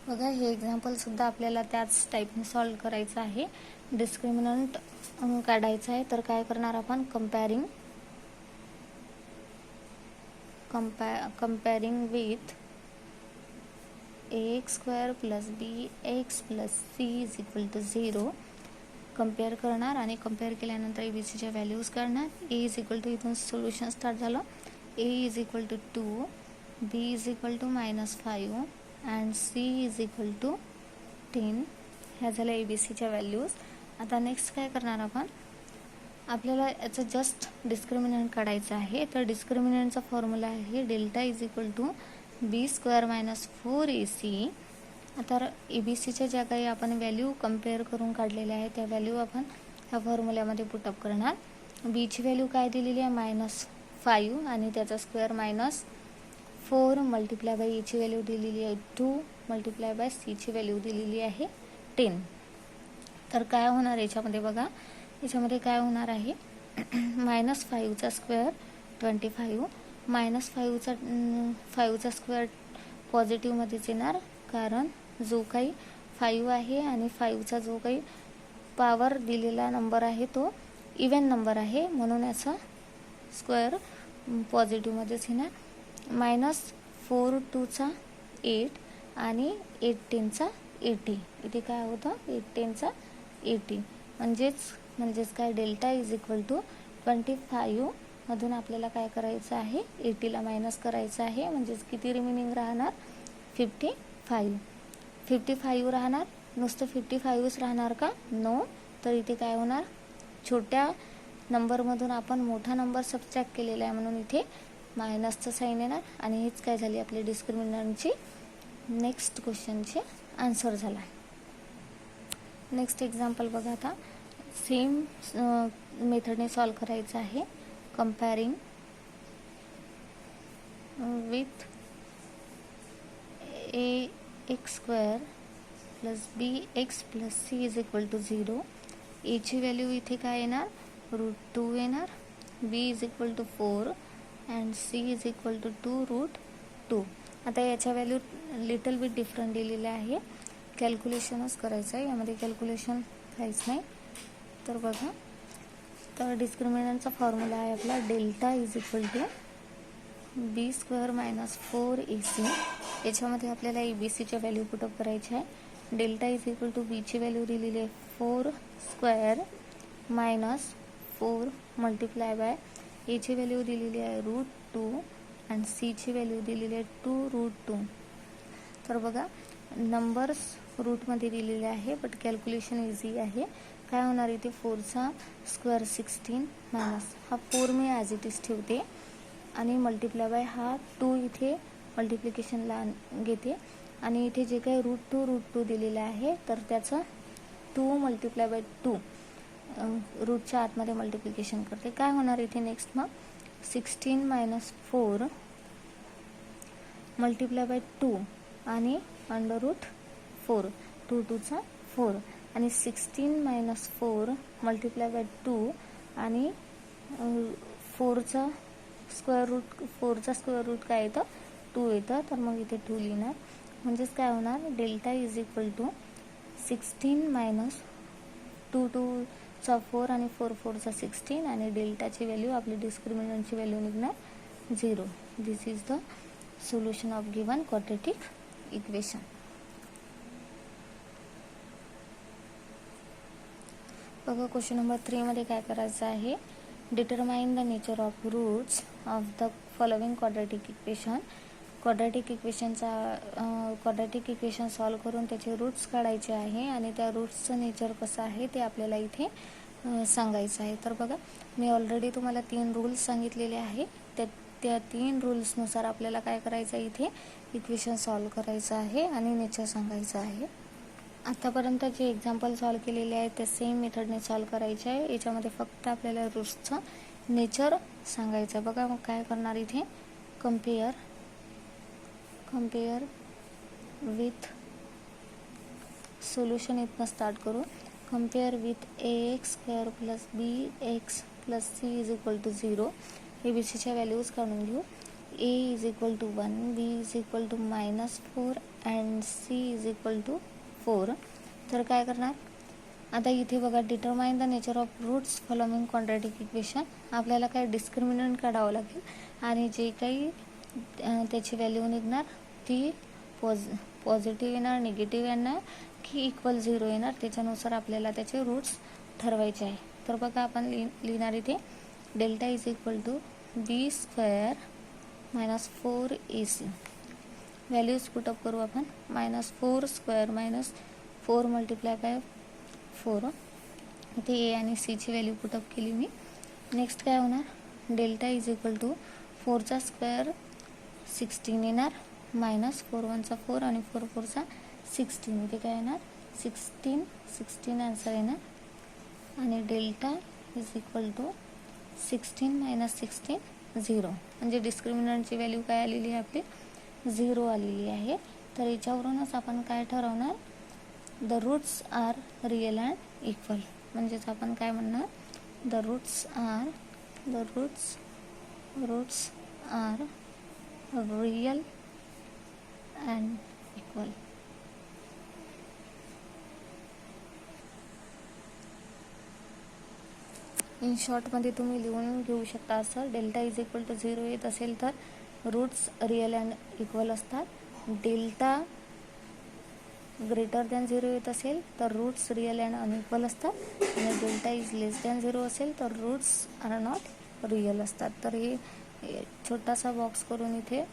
बघा, हे एक्झाम्पलसुद्धा आपल्याला त्याच टाईपने सॉल्व करायचं आहे. डिस्क्रिमिनंट काढायचं आहे. तर काय करणार आपण, comparing with ax square plus bx plus c is equal to 0 compare करणार आणि कम्पेअर केल्यानंतर ABCच्या व्हॅल्यूज काढणार. a इज इक्वल टू, इथून सोल्युशन स्टार्ट झालं. a is equal to 2, b is equal to -5 and c is equal to 10. ह्या झाल्या ABCच्या values. आता नेक्स्ट काय करणार आपण, आपल्याला याचं जस्ट डिस्क्रिमिनंट काढायचं आहे. तर डिस्क्रिमिनंटचा फॉर्म्युला आहे delta is equal to B square minus 4ac. आता ABCच्या ज्या काही आपण व्हॅल्यू कम्पेअर करून काढलेल्या आहे त्या व्हॅल्यू आपण ह्या फॉर्म्युल्यामध्ये पुटअप करणार. बीची व्हॅल्यू काय दिलेली आहे, -5 आणि त्याचा स्क्वेअर -4 मल्टिप्लाय बाय ची व्हॅल्यू दिलेली आहे 2 मल्टिप्लाय बाय सीची व्हॅल्यू दिलेली आहे 10. तर काय होणार याच्यामध्ये, बघा याच्यामध्ये काय होणार आहे, -5चा स्क्वेअर 25, -5चा स्क्वेअर पॉझिटिव्हमध्येच येणार, कारण जो काही 5 आहे आणि 5चा जो काही पॉवर दिलेला नंबर आहे तो इव्हन नंबर आहे, म्हणून याचा स्क्वेअर पॉझिटिव्हमध्येच येणार. -4 2चा 8 आणि 8 10चा 80. इथे काय होतं, 8 10चा 80 म्हणजेच काय, डेल्टा इज इक्वल टू 25 मधून आपल्याला काय करायचं आहे, 80ला मायनस करायचं आहे. म्हणजेच किती रिमेनिंग राहणार, 55 राहणार. नुसतं 55च राहणार का, नो. तर इथे काय होणार, छोट्या नंबरमधून आपण मोठा नंबर सबट्रॅक्ट केलेला आहे म्हणून इथे मायनसचं साईन येणार. आणि हेच काय झाली आपली डिस्क्रिमिनंटची नेक्स्ट क्वेश्चनचे आन्सर झाला. नेक्स्ट एक्झाम्पल बघा, आता सेम मेथडने सॉल्व करायचं आहे. Comparing with ax square plus bx plus c is equal to 0. a ची व्हॅल्यू इथे काय येणार, √2 येणार. b is equal to 4 and c is equal to 2√2. आता याच्या व्हॅल्यू लिटल बिट डिफरंट दिलेल्या आहे. कॅल्क्युलेशनच करायचं आहे, यामध्ये कॅल्क्युलेशन काहीच नाही. तर बघा, तर डिस्क्रिमिनंटचा फॉर्म्युला आहे आपला delta is equal to B square minus 4ac. याच्यामध्ये आपल्याला ABCच्या व्हॅल्यू पुटअप करायच्या आहे. डेल्टा इज इक्वल टू बीची व्हॅल्यू दिलेली आहे 4 स्क्वेअर मायनस 4 मल्टिप्लाय बाय एची व्हॅल्यू दिलेली आहे √2 आणि सीची व्हॅल्यू दिलेली आहे 2√2. तर बघा, नंबर्स रूटमध्ये दिलेले आहे बट कॅल्क्युलेशन इझी आहे. काय होणार इथे, 4चा स्क्वेअर 16 मायनस हा 4 मी ॲज इट इज ठेवते आणि मल्टिप्लाय बाय हा 2 इथे मल्टिप्लिकेशनला घेते आणि इथे जे काही √2 दिलेलं आहे तर त्याचं 2 मल्टिप्लाय बाय 2 रूटच्या आतमध्ये मल्टिप्लिकेशन करते. काय होणार इथे नेक्स्ट, मग 16 मायनस 4 मल्टिप्लाय बाय 2 आणि √4 2 2चा 4 आणि 16 मायनस 4 मल्टिप्लाय बाय 2 आणि 4चा स्क्वेअर रूट काय येतं, 2 येतं. तर मग इथे 2 लिहिणार. म्हणजेच काय होणार, डेल्टा इज इक्वल टू 16 मायनस 2 2चा 4 आणि 4 4चा 16 आणि डेल्टाची व्हॅल्यू आपली डिस्क्रिमिनंटची व्हॅल्यू निघणार 0. This is the solution of given quadratic equation. बघा, क्वेश्चन नंबर 3 मध्ये काय करायचं आहे, determine the nature of roots of the following quadratic equation. Quadratic equation solve करून त्याचे रूट्स काढायचे आहे आणि त्या रूट्सचं नेचर कसं आहे ते आपल्याला इथे सांगायचं आहे. तर बघा, मी ऑलरेडी तुम्हाला 3 रूल्स सांगितलेले आहे. त्या 3 रूल्सनुसार आपल्याला काय करायचं आहे, इथे इक्वेशन सॉल्व करायचं आहे आणि नेचर सांगायचं आहे. आतापर्यंत जे एक्झाम्पल सॉल्व केलेले आहेत ते सेम मेथडने सॉल्व करायचे आहे. याच्यामध्ये फक्त आपल्याला रूट्सचं नेचर सांगायचं आहे. बघा, मग काय करणार इथे, कम्पेअर विथ सोल्युशन इथनं स्टार्ट करू. Compare with ax square plus bx plus c is equal to 0. ABCच्या व्हॅल्यूज काढून घेऊ. A is equal to 1, B is equal to -4 and C is equal to 4. तर काय करणार आता इथे बघा, determine the nature of roots following quadratic equation. आपल्याला काय डिस्क्रिमिनंट काढावं लागेल आणि जे काही त्याची व्हॅल्यू निघणार ती पॉझिटिव्ह येणार, निगेटिव्ह येणार की इक्वल 0 येणार, त्याच्यानुसार आपल्याला त्याचे रूट्स ठरवायचे आहे. तर बघा आपण लिहिणार इथे delta is equal to B square -4 AC. Values put up करू आपण. -4 स्क्वेअर -4 मल्टिप्लाय बाय 4. इथे ए आणि सीची व्हॅल्यू पुटअप केली मी. नेक्स्ट काय होणार, डेल्टा इज इक्वल टू 4चा स्क्वेअर 16 येणार, -4 1 4 आणि 4 4 16. इथे काय येणार 16 आन्सर येणार आणि डेल्टा इज इक्वल टू 16 - 16 0. म्हणजे डिस्क्रिमिनंटची व्हॅल्यू काय आलेली आहे आपली 0 आलेली आहे. तर याच्यावरूनच आपण काय ठरवणार, the roots are real and equal. म्हणजेच आपण काय म्हणणार, the roots are real and equal. In शॉर्टमध्ये तुम्ही लिहून घेऊ शकता असं, डेल्टा इज इक्वल टू 0 येत असेल तर रूट्स रिअल अँड इक्वल असतात. डेल्टा ग्रेटर दॅन 0 येत असेल तर रूट्स रिअल अँड अनइक्वल असतात आणि डेल्टा इज लेस दॅन 0 असेल तर रूट्स आर नॉट रिअल असतात. तर हे छोटासा बॉक्स करून इथे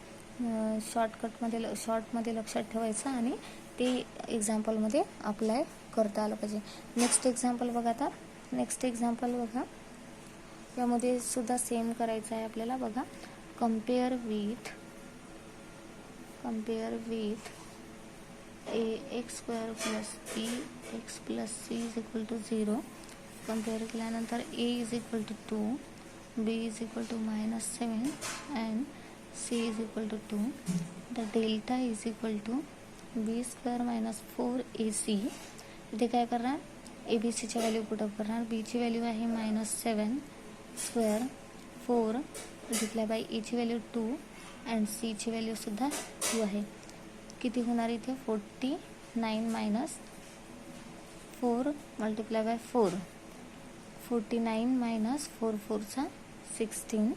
शॉर्टमध्ये लक्षात ठेवायचं आणि ते एक्झाम्पलमध्ये अप्लाय करता आलं पाहिजे. नेक्स्ट एक्झाम्पल बघा. आता नेक्स्ट एक्झाम्पल बघा, यामध्ये सुद्धा सेम करायचं आहे आपल्याला. बघा, compare with ax² + bx + c is equal to 0. Compare केल्यानंतर a is equal to 2, b is equal to -7 and c is equal to 2. The delta is equal to b² - 4 AC. इथे काय करणार, ABCच्या व्हॅल्यू पुटअप करणार. b ची value आहे -7 square 4 multiply by a ची value 2 and c ची value सुद्धा 2 आहे. किती होणार इथे 49 - 4 multiply by 4. 49 - 4 4 16.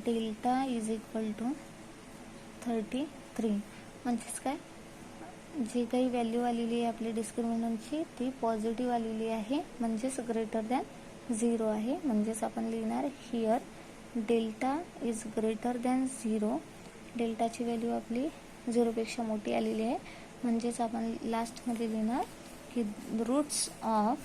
Delta is equal to 33. म्हणजेच काय, जी काही व्हॅल्यू आलेली आहे आपली डिस्क्रिमिनंटची ती पॉझिटिव्ह आलेली आहे, म्हणजेच ग्रेटर दॅन 0 आहे. म्हणजेच आपण लिहिणार here delta is greater than 0. डेल्टाची व्हॅल्यू आपली 0 पेक्षा मोठी आलेली आहे. म्हणजेच आपण लास्टमध्ये लिहिणार की roots of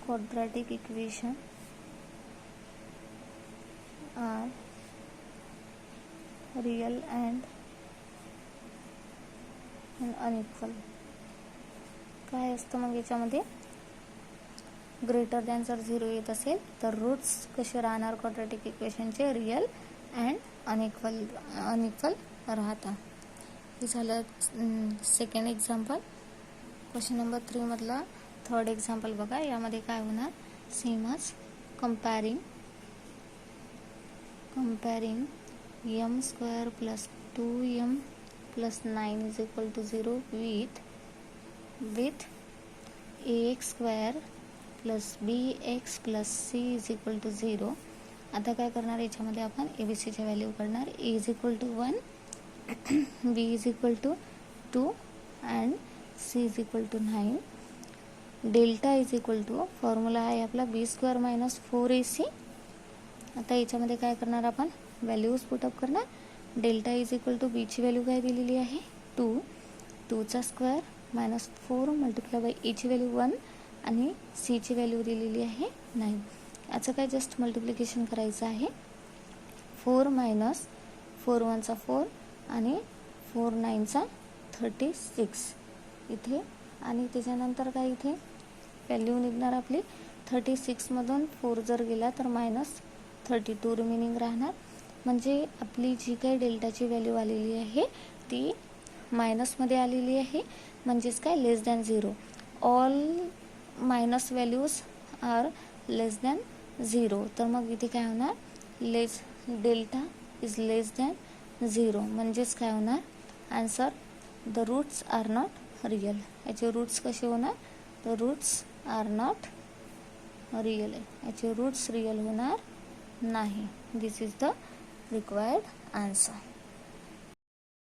quadratic equation are real and unequal. काय असतं मग याच्यामध्ये, ग्रेटर दॅन जर 0 येत असेल तर रूट्स कसे राहणार क्वाड्रॅटिक इक्वेशनचे, रिअल अँड अनइक्वल राहतात. हे झालं सेकंड एक्झाम्पल. क्वेश्चन नंबर 3 मधला थर्ड एक्झाम्पल बघा. यामध्ये काय होणार, सेमच comparing m² + 2m + 9 is equal to 0 with ax² + bx + c is equal to 0. आता काय करणार, याच्यामध्ये आपण ABCच्या व्हॅल्यू करणार. a is equal to 1, b is equal to 2 and c is equal to 9. Delta is equal to, formula आहे आपला b² - 4 AC. आता याच्यामध्ये काय करणार, आपण व्हॅल्यूज पुटअप करणार. Delta is equal to b ची व्हॅल्यू काय दिलेली आहे 2, 2चा स्क्वेअर -4 मल्टिप्लाय बाय a ची व्हॅल्यू 1 आणि c ची व्हॅल्यू दिलेली आहे 9. याचं काय जस्ट मल्टिप्लिकेशन करायचं आहे. 4 - 4 1 4 आणि 4 9 36 इथे. आणि त्याच्यानंतर काय इथे व्हॅल्यू निघणार आपली 36 मधून 4 जर गेला तर -32 रिमेनिंग राहणार. म्हणजे आपली जी काही डेल्टाची व्हॅल्यू आलेली आहे ती मायनसमध्ये आलेली आहे, म्हणजेच काय less than 0. All minus values are less than 0. तर मग इथे काय होणार, डेल्टा इज लेस दॅन 0, म्हणजेच काय होणार answer the roots are not real. याचे रूट्स कसे होणार, the roots are not real आहे, याचे रूट्स रिअल होणार नाही. This is the required answer.